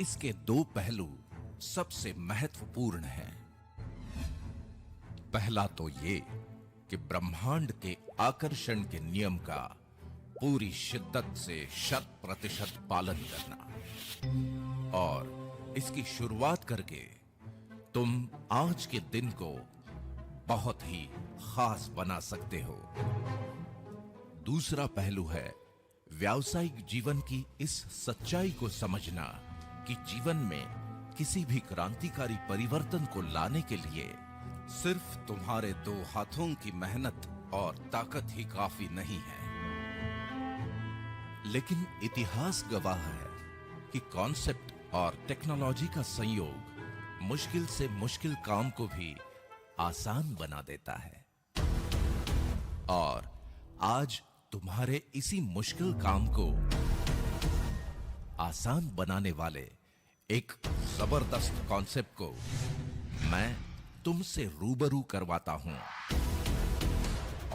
इसके दो पहलू सबसे महत्वपूर्ण हैं। पहला तो ये कि ब्रह्मांड के आकर्षण के नियम का पूरी शिद्दत से 100% पालन करना, और इसकी शुरुआत करके तुम आज के दिन को बहुत ही खास बना सकते हो। दूसरा पहलू है व्यावसायिक जीवन की इस सच्चाई को समझना कि जीवन में किसी भी क्रांतिकारी परिवर्तन को लाने के लिए सिर्फ तुम्हारे दो हाथों की मेहनत और ताकत ही काफी नहीं है। लेकिन इतिहास गवाह है कि कॉन्सेप्ट और टेक्नोलॉजी का संयोग मुश्किल से मुश्किल काम को भी आसान बना देता है। और आज तुम्हारे इसी मुश्किल काम को आसान बनाने वाले एक जबरदस्त कॉन्सेप्ट को मैं तुमसे रूबरू करवाता हूं,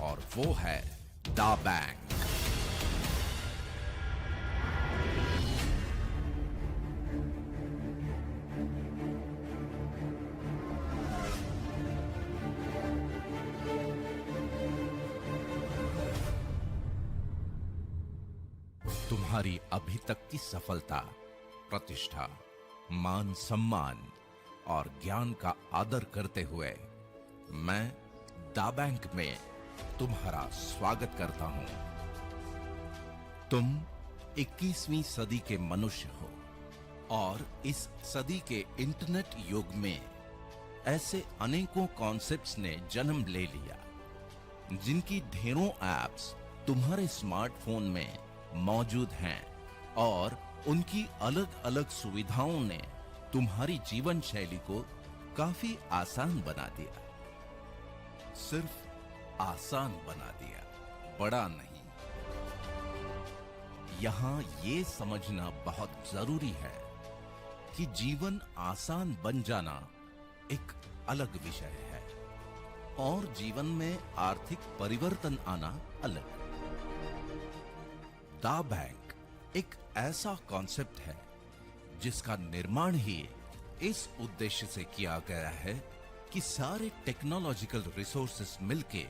और वो है दा बैंक। तुम्हारी अभी तक की सफलता, प्रतिष्ठा, मान सम्मान और ज्ञान का आदर करते हुए मैं दा बैंक में तुम्हारा स्वागत करता हूं। तुम 21वीं सदी के मनुष्य हो, और इस सदी के इंटरनेट युग में ऐसे अनेकों कॉन्सेप्ट्स ने जन्म ले लिया जिनकी ढेरों एप्स तुम्हारे स्मार्टफोन में मौजूद हैं, और उनकी अलग अलग सुविधाओं ने तुम्हारी जीवन शैली को काफी आसान बना दिया। सिर्फ आसान बना दिया, बड़ा नहीं। यहां ये समझना बहुत जरूरी है कि जीवन आसान बन जाना एक अलग विषय है, और जीवन में आर्थिक परिवर्तन आना अलग। दा बैंक एक ऐसा कॉन्सेप्ट है जिसका निर्माण ही इस उद्देश्य से किया गया है कि सारे टेक्नोलॉजिकल रिसोर्सेस मिलके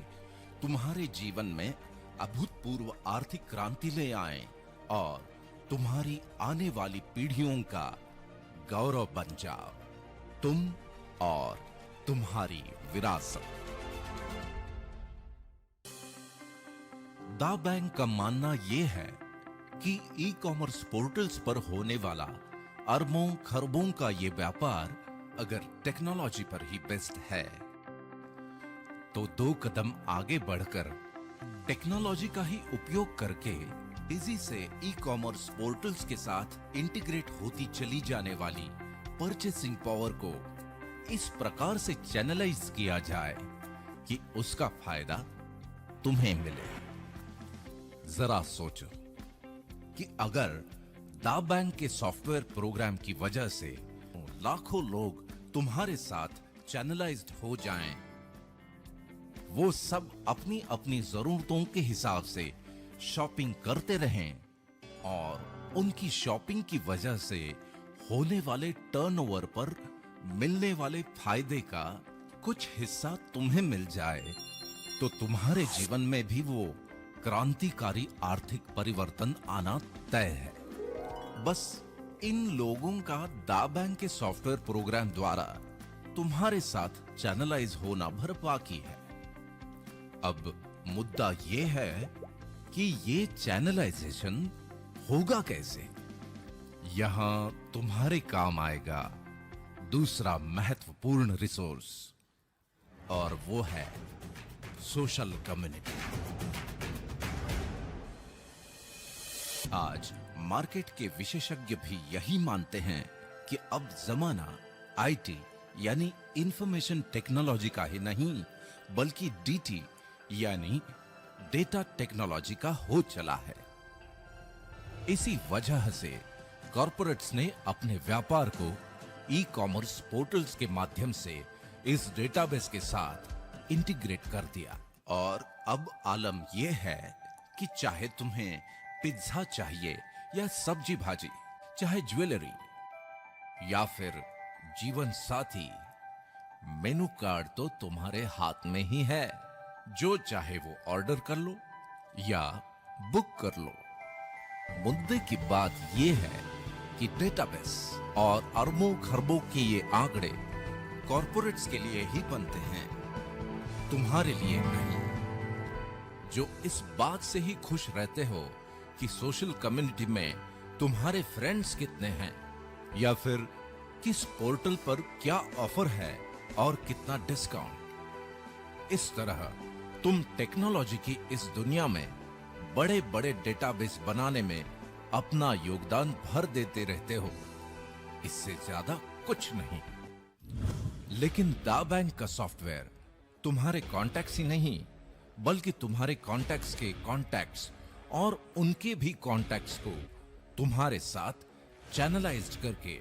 तुम्हारे जीवन में अभूतपूर्व आर्थिक क्रांति ले आएं, और तुम्हारी आने वाली पीढ़ियों का गौरव बन जाओ, तुम और तुम्हारी विरासत। दा बैंक का मानना यह है कि ई कॉमर्स पोर्टल्स पर होने वाला अरबों खरबों का ये व्यापार अगर टेक्नोलॉजी पर ही बेस्ड है, तो 2 कदम आगे बढ़कर टेक्नोलॉजी का ही उपयोग करके इजी से ई कॉमर्स पोर्टल्स के साथ इंटीग्रेट होती चली जाने वाली परचेसिंग पावर को इस प्रकार से चैनलाइज किया जाए कि उसका फायदा तुम्हें मिले। जरा सोचो कि अगर दा बैंक के सॉफ्टवेयर प्रोग्राम की वजह से लाखों लोग तुम्हारे साथ चैनलाइज्ड हो जाएं, वो सब अपनी अपनी जरूरतों के हिसाब से शॉपिंग करते रहें, और उनकी शॉपिंग की वजह से होने वाले टर्नओवर पर मिलने वाले फायदे का कुछ हिस्सा तुम्हें मिल जाए, तो तुम्हारे जीवन में भी वो क्रांतिकारी आर्थिक परिवर्तन आना तय है। बस इन लोगों का दा बैंक के सॉफ्टवेयर प्रोग्राम द्वारा तुम्हारे साथ चैनलाइज होना भर बाकी है। अब मुद्दा ये है कि ये चैनलाइजेशन होगा कैसे। यहां तुम्हारे काम आएगा दूसरा महत्वपूर्ण रिसोर्स, और वो है सोशल कम्युनिटी। आज मार्केट के विशेषज्ञ भी यही मानते हैं कि अब जमाना आईटी यानी इंफॉर्मेशन टेक्नोलॉजी का ही नहीं, बल्कि डीटी यानी डेटा टेक्नोलॉजी का हो चला है। इसी वजह से कॉर्पोरेट्स ने अपने व्यापार को ई कॉमर्स पोर्टल्स के माध्यम से इस डेटाबेस के साथ इंटीग्रेट कर दिया, और अब आलम यह है कि चाहे तुम्हें पिज्जा चाहिए या सब्जी भाजी, चाहे ज्वेलरी, या फिर जीवन साथी, मेनू कार्ड तो तुम्हारे हाथ में ही है। जो चाहे वो ऑर्डर कर लो या बुक कर लो। मुद्दे की बात यह है कि डेटाबेस और अरबों खरबों के ये आंकड़े कॉर्पोरेट्स के लिए ही बनते हैं, तुम्हारे लिए नहीं। जो इस बात से ही खुश रहते हो कि सोशल कम्युनिटी में तुम्हारे फ्रेंड्स कितने हैं, या फिर किस पोर्टल पर क्या ऑफर है और कितना डिस्काउंट। इस तरह तुम टेक्नोलॉजी की इस दुनिया में बड़े बड़े डेटाबेस बनाने में अपना योगदान भर देते रहते हो, इससे ज्यादा कुछ नहीं। लेकिन दा बैंक का सॉफ्टवेयर तुम्हारे कॉन्टैक्ट्स ही नहीं, बल्कि तुम्हारे कॉन्टैक्ट्स के कॉन्टैक्ट्स और उनके भी कॉन्टैक्ट्स को तुम्हारे साथ चैनलाइज्ड करके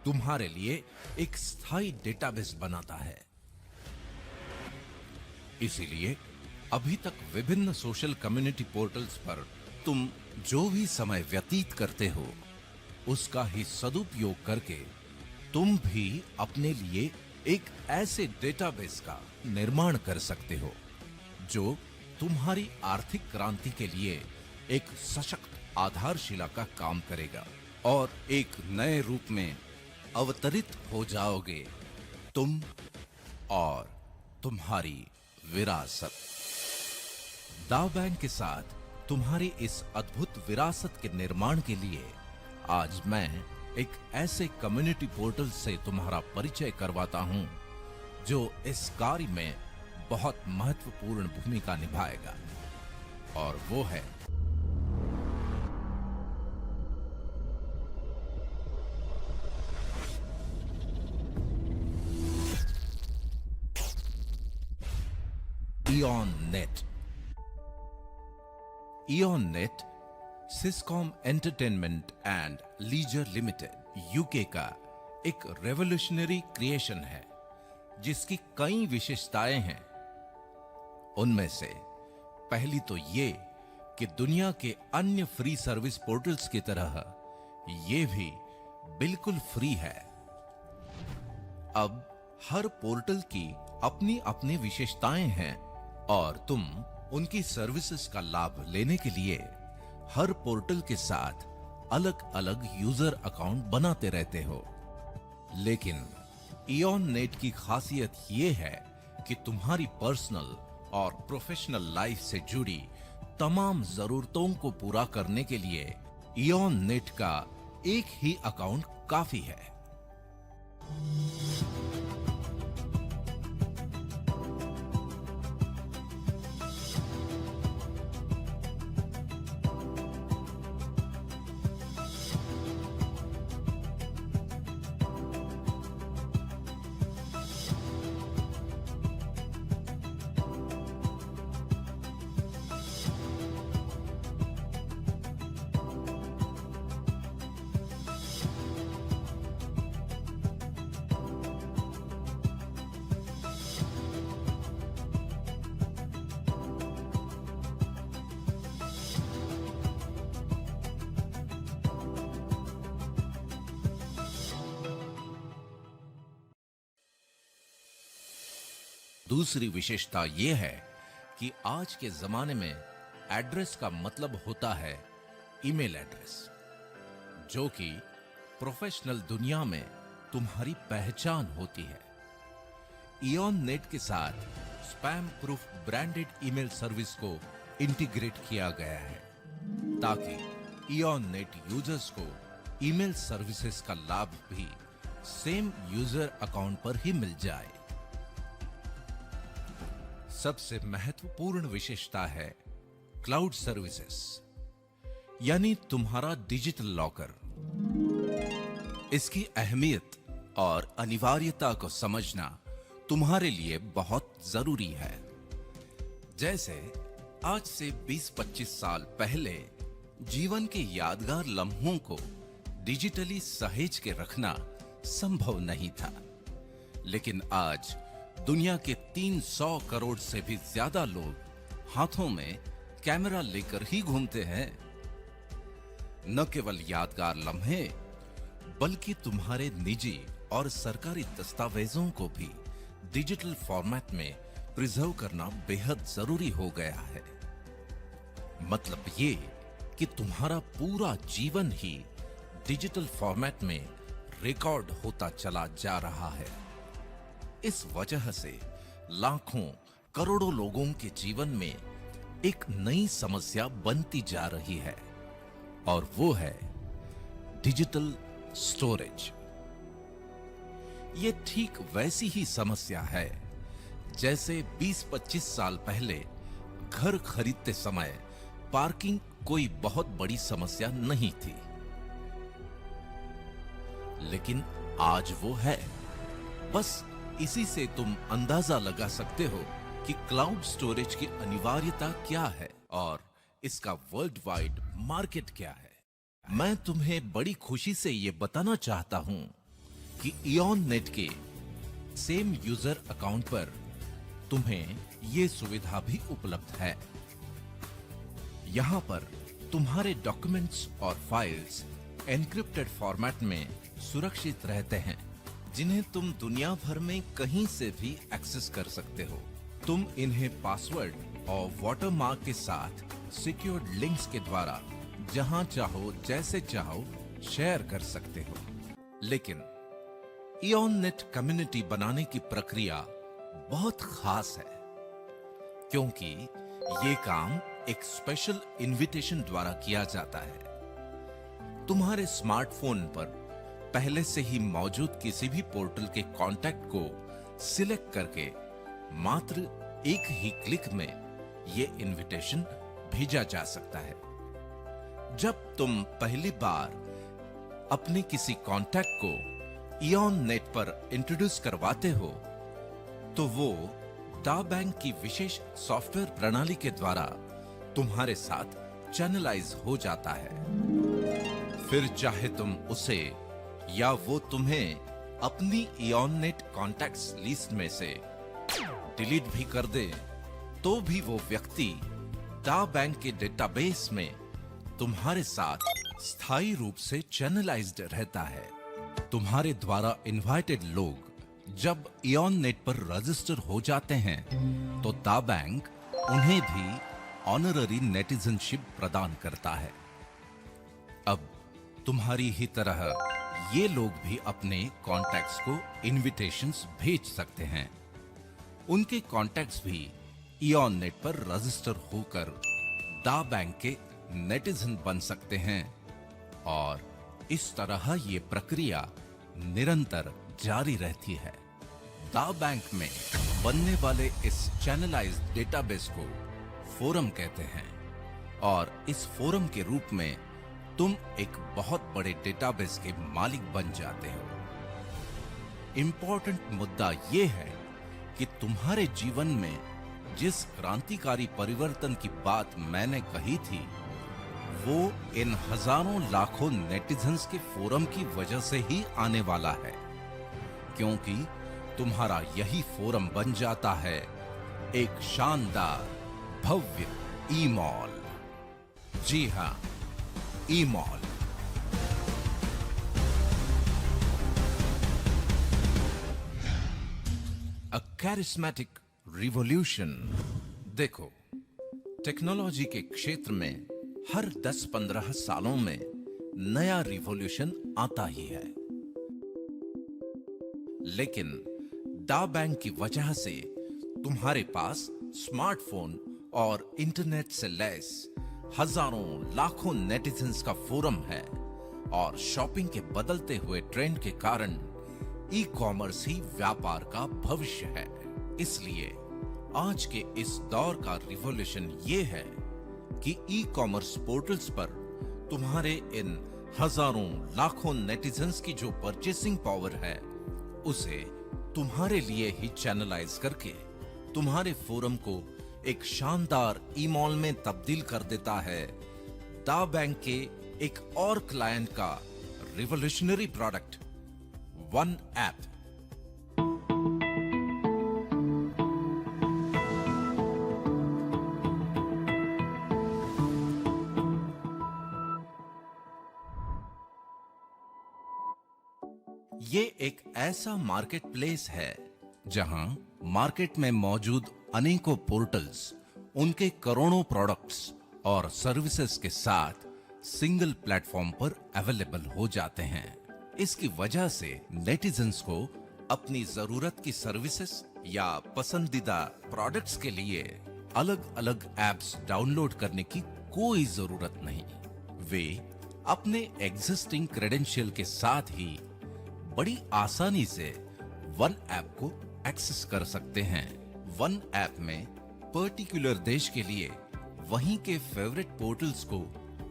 तुम्हारे लिए एक स्थायी डेटाबेस बनाता है। इसीलिए अभी तक विभिन्न सोशल कम्युनिटी पोर्टल्स पर तुम जो भी समय व्यतीत करते हो, उसका ही सदुपयोग करके तुम भी अपने लिए एक ऐसे डेटाबेस का निर्माण कर सकते हो जो तुम्हारी आर्थिक क्रांति के लिए एक सशक्त आधारशिला का काम करेगा, और एक नए रूप में अवतरित हो जाओगे तुम और तुम्हारी विरासत। दा बैंक के साथ तुम्हारी इस अद्भुत विरासत के निर्माण के लिए आज मैं एक ऐसे कम्युनिटी पोर्टल से तुम्हारा परिचय करवाता हूं जो इस कार्य में बहुत महत्वपूर्ण भूमिका निभाएगा, और वो है Eon Net. Eon Net Siscom entertainment and leisure limited UK का एक रेवोल्यूशनरी क्रिएशन है, जिसकी कई विशेषताएं हैं। उनमें से पहली तो ये कि दुनिया के अन्य फ्री सर्विस पोर्टल्स की तरह ये भी बिल्कुल फ्री है। अब हर पोर्टल की अपनी अपनी विशेषताएं हैं, और तुम उनकी सर्विसेज का लाभ लेने के लिए हर पोर्टल के साथ अलग अलग यूजर अकाउंट बनाते रहते हो। लेकिन इयॉन नेट की खासियत ये है कि तुम्हारी पर्सनल और प्रोफेशनल लाइफ से जुड़ी तमाम जरूरतों को पूरा करने के लिए इयॉन नेट का एक ही अकाउंट काफी है। दूसरी विशेषता यह है कि आज के जमाने में एड्रेस का मतलब होता है ईमेल एड्रेस, जो कि प्रोफेशनल दुनिया में तुम्हारी पहचान होती है। इयॉन नेट के साथ spam proof branded email service को इंटीग्रेट किया गया है, ताकि इयॉन नेट यूजर्स को ईमेल सर्विसेज का लाभ भी सेम यूजर अकाउंट पर ही मिल जाए। सबसे महत्वपूर्ण विशेषता है क्लाउड सर्विसेज, यानी तुम्हारा डिजिटल लॉकर। इसकी अहमियत और अनिवार्यता को समझना तुम्हारे लिए बहुत जरूरी है। जैसे आज से 20-25 साल पहले जीवन के यादगार लम्हों को डिजिटली सहेज के रखना संभव नहीं था, लेकिन आज दुनिया के 300 करोड़ से भी ज्यादा लोग हाथों में कैमरा लेकर ही घूमते हैं। न केवल यादगार लम्हे, बल्कि तुम्हारे निजी और सरकारी दस्तावेजों को भी डिजिटल फॉर्मेट में प्रिजर्व करना बेहद जरूरी हो गया है। मतलब ये कि तुम्हारा पूरा जीवन ही डिजिटल फॉर्मेट में रिकॉर्ड होता चला जा रहा है। इस वजह से लाखों करोड़ों लोगों के जीवन में एक नई समस्या बनती जा रही है और वो है डिजिटल स्टोरेज। ये ठीक वैसी ही समस्या है जैसे 20-25 साल पहले घर खरीदते समय पार्किंग कोई बहुत बड़ी समस्या नहीं थी, लेकिन आज वो है। बस इसी से तुम अंदाजा लगा सकते हो कि क्लाउड स्टोरेज की अनिवार्यता क्या है और इसका वर्ल्ड वाइड मार्केट क्या है। मैं तुम्हें बड़ी खुशी से यह बताना चाहता हूं कि इयॉन नेट के सेम यूजर अकाउंट पर तुम्हें यह सुविधा भी उपलब्ध है। यहां पर तुम्हारे डॉक्यूमेंट्स और फाइल्स एन्क्रिप्टेड फॉर्मेट में सुरक्षित रहते हैं, जिन्हें तुम दुनिया भर में कहीं से भी एक्सेस कर सकते हो। तुम इन्हें पासवर्ड और वाटरमार्क के साथ सिक्योर्ड लिंक्स के द्वारा जहां चाहो जैसे चाहो शेयर कर सकते हो। लेकिन इयॉन नेट कम्युनिटी बनाने की प्रक्रिया बहुत खास है, क्योंकि ये काम एक स्पेशल इनविटेशन द्वारा किया जाता है। तुम्हारे स्मार्टफोन पर पहले से ही मौजूद किसी भी पोर्टल के कॉन्टैक्ट को सिलेक्ट करके मात्र एक ही क्लिक में यह इनविटेशन भेजा जा सकता है। जब तुम पहली बार अपने किसी कॉन्टैक्ट को इयॉन नेट पर इंट्रोड्यूस करवाते हो, तो वो दा बैंक की विशेष सॉफ्टवेयर प्रणाली के द्वारा तुम्हारे साथ चैनलाइज हो जाता है। फिर चाहे तुम उसे या वो तुम्हें अपनी इयॉन नेट कॉन्टैक्ट्स लिस्ट में से डिलीट भी कर दे, तो भी वो व्यक्ति दा बैंक के डेटाबेस में तुम्हारे साथ स्थायी रूप से चैनलाइज्ड रहता है। तुम्हारे द्वारा इनवाइटेड लोग जब इयॉन नेट पर रजिस्टर हो जाते हैं, तो दा बैंक उन्हें भी ऑनररी नेटिजनशिप प्रदान करता है। अब तुम्हारी ही तरह ये लोग भी अपने कॉन्टैक्ट्स को इनविटेशंस भेज सकते हैं। उनके कॉन्टैक्ट्स भी इयॉन नेट पर रजिस्टर होकर दा बैंक के नेटिजन बन सकते हैं और इस तरह ये प्रक्रिया निरंतर जारी रहती है। दा बैंक में बनने वाले इस चैनलाइज्ड डेटाबेस को फोरम कहते हैं और इस फोरम के रूप में तुम एक बहुत बड़े डेटाबेस के मालिक बन जाते हो। इंपॉर्टेंट मुद्दा यह है कि तुम्हारे जीवन में जिस क्रांतिकारी परिवर्तन की बात मैंने कही थी, वो इन हजारों लाखों नेटिजन्स के फोरम की वजह से ही आने वाला है, क्योंकि तुम्हारा यही फोरम बन जाता है एक शानदार भव्य ई मॉल। जी हां, ई मॉल। अ कैरिस्मेटिक रिवॉल्यूशन। देखो, टेक्नोलॉजी के क्षेत्र में हर 10-15 सालों में नया रिवॉल्यूशन आता ही है, लेकिन दा बैंक की वजह से तुम्हारे पास स्मार्टफोन और इंटरनेट से लैस हजारों लाखों नेटिजन्स का फोरम है और शॉपिंग के बदलते हुए ट्रेंड के कारण ई कॉमर्स ही व्यापार का भविष्य है। इसलिए आज के इस दौर का रिवॉल्यूशन ये है कि ई कॉमर्स पोर्टल्स पर तुम्हारे इन हजारों लाखों नेटिजन्स की जो परचेसिंग पावर है, उसे तुम्हारे लिए ही चैनलाइज करके तुम्हारे फोरम को एक शानदार ई मॉल में तब्दील कर देता है दा बैंक के एक और क्लाइंट का रिवॉल्यूशनरी प्रोडक्ट, वन ऐप। ये एक ऐसा मार्केट प्लेस है जहां मार्केट में मौजूद अनेकों पोर्टल्स उनके करोड़ों प्रोडक्ट्स और सर्विसेज के साथ सिंगल प्लेटफॉर्म पर अवेलेबल हो जाते हैं। इसकी वजह से नेटिजन्स को अपनी जरूरत की सर्विसेज या पसंदीदा प्रोडक्ट्स के लिए अलग अलग ऐप्स डाउनलोड करने की कोई जरूरत नहीं। वे अपने एग्जिस्टिंग क्रेडेंशियल के साथ ही बड़ी आसानी से वन ऐप को एक्सेस कर सकते हैं। वन ऐप में पर्टिकुलर देश के लिए वहीं के फेवरेट पोर्टल्स को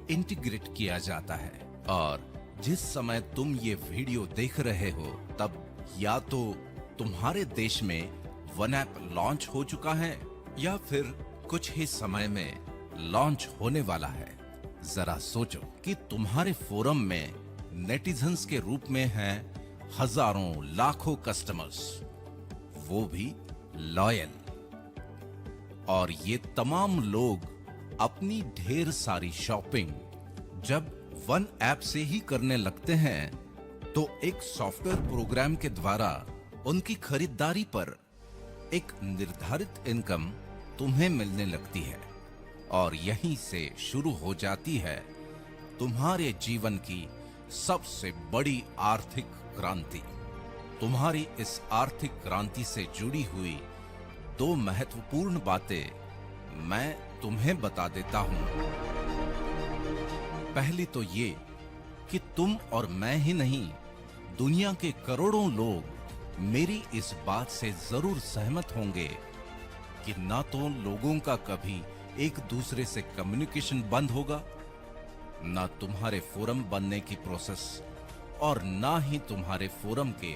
इंटीग्रेट किया जाता है और जिस समय तुम ये वीडियो देख रहे हो तब या तो तुम्हारे देश में वन ऐप लॉन्च हो चुका है या फिर कुछ ही समय में लॉन्च होने वाला है। जरा सोचो कि तुम्हारे फोरम में नेटिजन्स के रूप में हैं हजारों लाखों कस्टमर्स, वो भी लॉयल, और ये तमाम लोग अपनी ढेर सारी शॉपिंग जब वन ऐप से ही करने लगते हैं तो एक सॉफ्टवेयर प्रोग्राम के द्वारा उनकी खरीदारी पर एक निर्धारित इनकम तुम्हें मिलने लगती है और यहीं से शुरू हो जाती है तुम्हारे जीवन की सबसे बड़ी आर्थिक क्रांति। तुम्हारी इस आर्थिक क्रांति से जुड़ी हुई दो महत्वपूर्ण बातें मैं तुम्हें बता देता हूं। पहली तो ये कि तुम और मैं ही नहीं, दुनिया के करोड़ों लोग मेरी इस बात से जरूर सहमत होंगे कि ना तो लोगों का कभी एक दूसरे से कम्युनिकेशन बंद होगा, ना तुम्हारे फोरम बनने की प्रोसेस और ना ही तुम्हारे फोरम के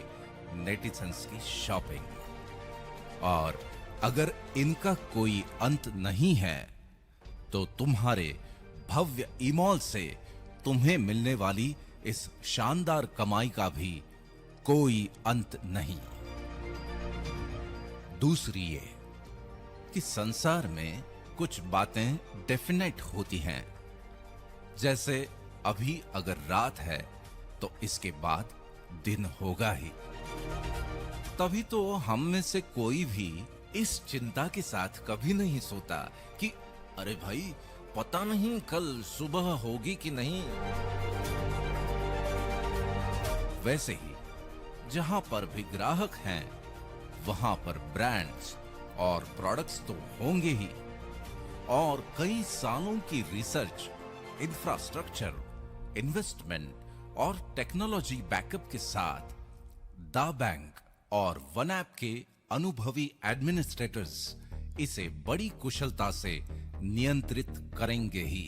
नेटिजन्स की शॉपिंग। और अगर इनका कोई अंत नहीं है तो तुम्हारे भव्य ईमॉल से तुम्हें मिलने वाली इस शानदार कमाई का भी कोई अंत नहीं। दूसरी ये कि संसार में कुछ बातें डेफिनेट होती हैं, जैसे अभी अगर रात है तो इसके बाद दिन होगा ही। तभी तो हम में से कोई भी इस चिंता के साथ कभी नहीं सोता कि अरे भाई पता नहीं कल सुबह होगी कि नहीं। वैसे ही जहां पर भी ग्राहक हैं वहां पर ब्रांड्स और प्रोडक्ट्स तो होंगे ही, और कई सालों की रिसर्च, इंफ्रास्ट्रक्चर, इन्वेस्टमेंट और टेक्नोलॉजी बैकअप के साथ दा बैंक और वन ऐप के अनुभवी एडमिनिस्ट्रेटर्स इसे बड़ी कुशलता से नियंत्रित करेंगे ही।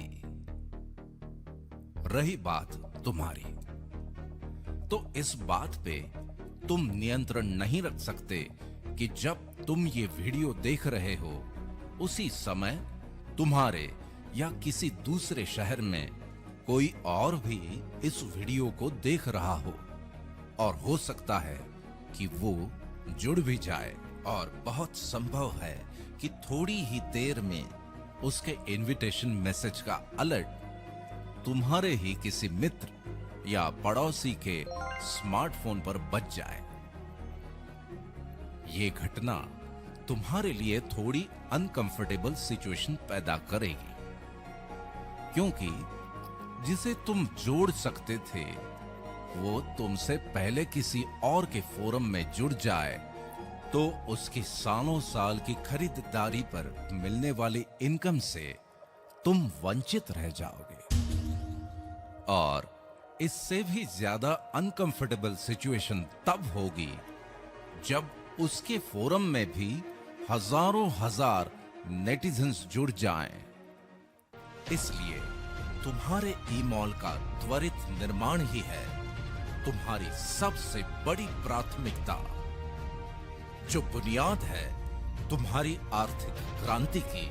रही बात तुम्हारी, तो इस बात पे तुम नियंत्रण नहीं रख सकते कि जब तुम ये वीडियो देख रहे हो उसी समय तुम्हारे या किसी दूसरे शहर में कोई और भी इस वीडियो को देख रहा हो, और हो सकता है कि वो जुड़ भी जाए, और बहुत संभव है कि थोड़ी ही देर में उसके इनविटेशन मैसेज का अलर्ट तुम्हारे ही किसी मित्र या पड़ोसी के स्मार्टफोन पर बज जाए। ये घटना तुम्हारे लिए थोड़ी अनकंफर्टेबल सिचुएशन पैदा करेगी, क्योंकि जिसे तुम जोड़ सकते थे वो तुमसे पहले किसी और के फोरम में जुड़ जाए तो उसकी सालों साल की खरीदारी पर मिलने वाली इनकम से तुम वंचित रह जाओगे। और इससे भी ज्यादा अनकंफर्टेबल सिचुएशन तब होगी जब उसके फोरम में भी हजारों हजार नेटिजन्स जुड़ जाएं। इसलिए तुम्हारे ईमॉल का त्वरित निर्माण ही है तुम्हारी सबसे बड़ी प्राथमिकता, जो बुनियाद है तुम्हारी आर्थिक क्रांति की,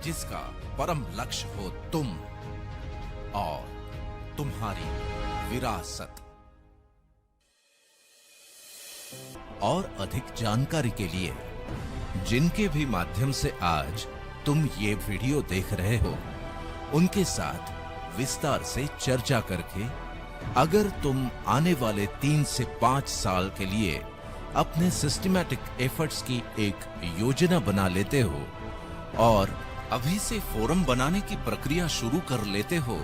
जिसका परम लक्ष्य हो तुम और तुम्हारी विरासत। और अधिक जानकारी के लिए जिनके भी माध्यम से आज तुम ये वीडियो देख रहे हो, उनके साथ विस्तार से चर्चा करके अगर तुम आने वाले 3 से 5 साल के लिए अपने सिस्टमैटिक एफर्ट्स की एक योजना बना लेते हो और अभी से फोरम बनाने की प्रक्रिया शुरू कर लेते हो,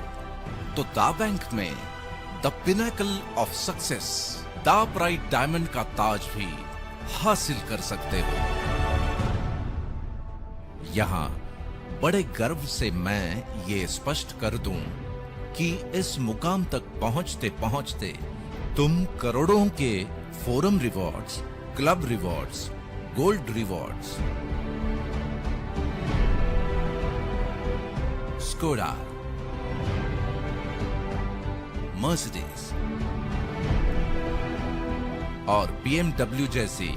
तो दा बैंक में द पिनेकल ऑफ सक्सेस, दा प्राइड डायमंड का ताज भी हासिल कर सकते हो। यहां बड़े गर्व से मैं ये स्पष्ट कर दूं कि इस मुकाम तक पहुंचते पहुंचते तुम करोड़ों के forum rewards, club rewards, gold rewards, Skoda, Mercedes और BMW जैसी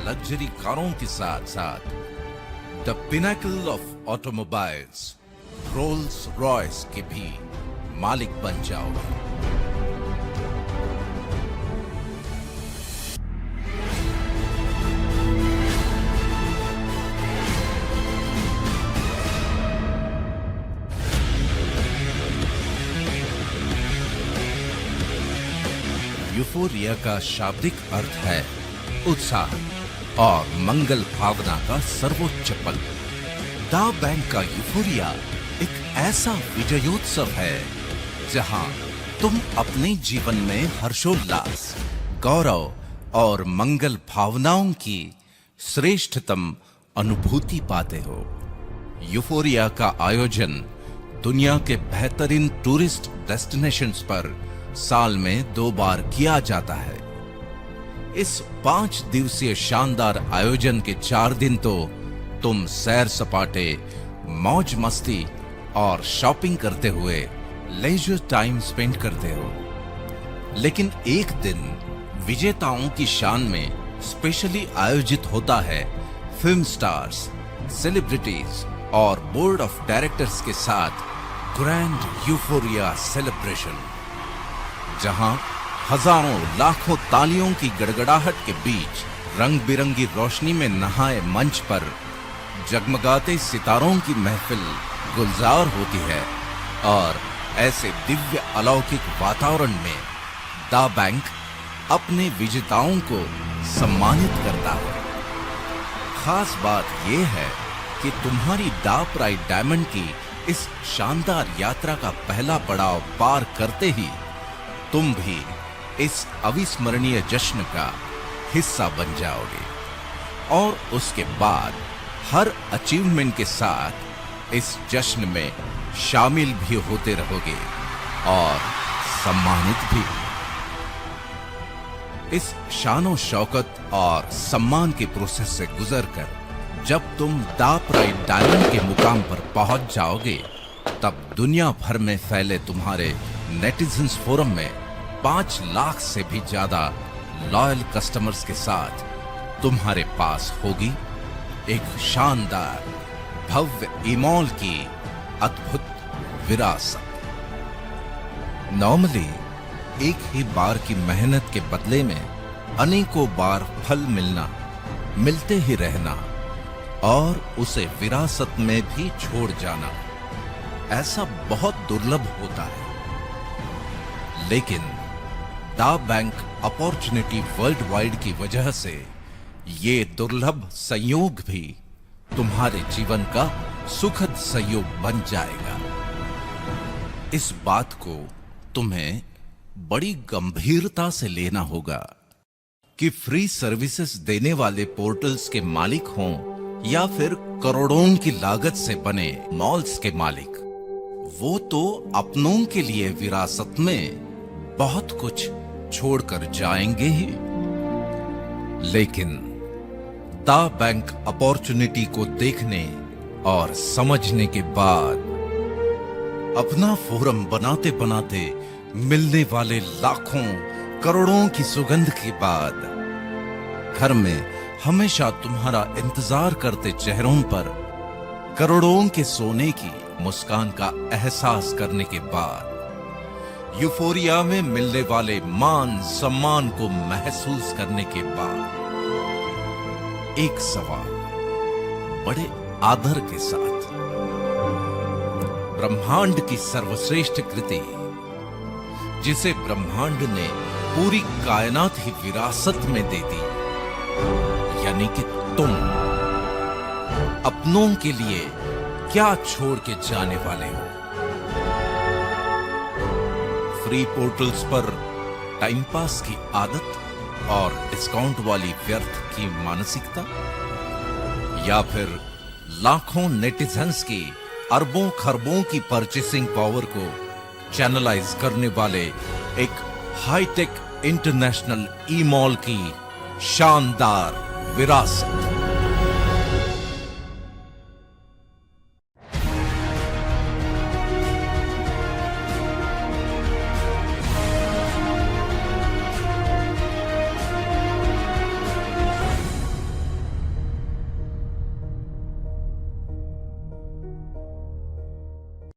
लग्जरी कारों के साथ साथ the pinnacle of automobiles, Rolls Royce के भी मालिक बन जाओगे। यूफोरिया का शाब्दिक अर्थ है उत्साह और मंगल भावना का सर्वोच्च पल। दा बैंक का यूफोरिया एक ऐसा विजयोत्सव है जहां तुम अपने जीवन में हर्षोल्लास, गौरव और मंगल भावनाओं की श्रेष्ठतम अनुभूति पाते हो। यूफोरिया का आयोजन दुनिया के बेहतरीन टूरिस्ट डेस्टिनेशंस पर साल में 2 बार किया जाता है। इस 5 दिवसीय शानदार आयोजन के 4 दिन तो तुम सैर सपाटे, मौज मस्ती और शॉपिंग करते हुए लेजर टाइम स्पेंड करते हो, लेकिन एक दिन विजेताओं की शान में स्पेशली आयोजित होता है फिल्म स्टार्स, सेलिब्रिटीज और बोर्ड ऑफ डायरेक्टर्स के साथ ग्रैंड यूफोरिया सेलिब्रेशन, जहां हजारों लाखों तालियों की गड़गड़ाहट के बीच रंग बिरंगी रोशनी में नहाए मंच पर जगमगाते सितारों की महफिल गुलजार होती है। और ऐसे दिव्य अलौकिक वातावरण में दा बैंक अपने विजेताओं को सम्मानित करता है। खास बात यह है कि तुम्हारी दा प्राइड डायमंड की इस शानदार यात्रा का पहला पड़ाव पार करते ही तुम भी इस अविस्मरणीय जश्न का हिस्सा बन जाओगे और उसके बाद हर अचीवमेंट के साथ इस जश्न में शामिल भी होते रहोगे और सम्मानित भी। इस शानो शौकत और सम्मान के प्रोसेस से गुजरकर जब तुम दा प्राइड डायमंड के मुकाम पर पहुंच जाओगे, तब दुनिया भर में फैले तुम्हारे नेटिजन्स फोरम में 5 लाख से भी ज्यादा लॉयल कस्टमर्स के साथ तुम्हारे पास होगी एक शानदार भव्य ईमॉल की अद्भुत विरासत। नॉर्मली एक ही बार की मेहनत के बदले में अनेकों बार फल मिलना, मिलते ही रहना और उसे विरासत में भी छोड़ जाना, ऐसा बहुत दुर्लभ होता है। लेकिन दा बैंक अपॉर्चुनिटी वर्ल्ड वाइड की वजह से ये दुर्लभ संयोग भी तुम्हारे जीवन का सुखद संयोग बन जाएगा। इस बात को तुम्हें बड़ी गंभीरता से लेना होगा कि फ्री सर्विसेज देने वाले पोर्टल्स के मालिक हों या फिर करोड़ों की लागत से बने मॉल्स के मालिक, वो तो अपनों के लिए विरासत में बहुत कुछ छोड़कर जाएंगे ही। लेकिन दा बैंक अपॉर्चुनिटी को देखने और समझने के बाद, अपना फोरम बनाते बनाते मिलने वाले लाखों करोड़ों की सुगंध के बाद, घर में हमेशा तुम्हारा इंतजार करते चेहरों पर करोड़ों के सोने की मुस्कान का एहसास करने के बाद, यूफोरिया में मिलने वाले मान सम्मान को महसूस करने के बाद, एक सवाल बड़े आदर के साथ, ब्रह्मांड की सर्वश्रेष्ठ कृति जिसे ब्रह्मांड ने पूरी कायनात ही विरासत में दे दी, यानी कि तुम अपनों के लिए क्या छोड़ के जाने वाले हो? फ्री पोर्टल्स पर टाइम पास की आदत और डिस्काउंट वाली व्यर्थ की मानसिकता, या फिर लाखों नेटिजन्स की अरबों खरबों की परचेसिंग पावर को चैनलाइज करने वाले एक हाईटेक इंटरनेशनल ई मॉल की शानदार विरासत।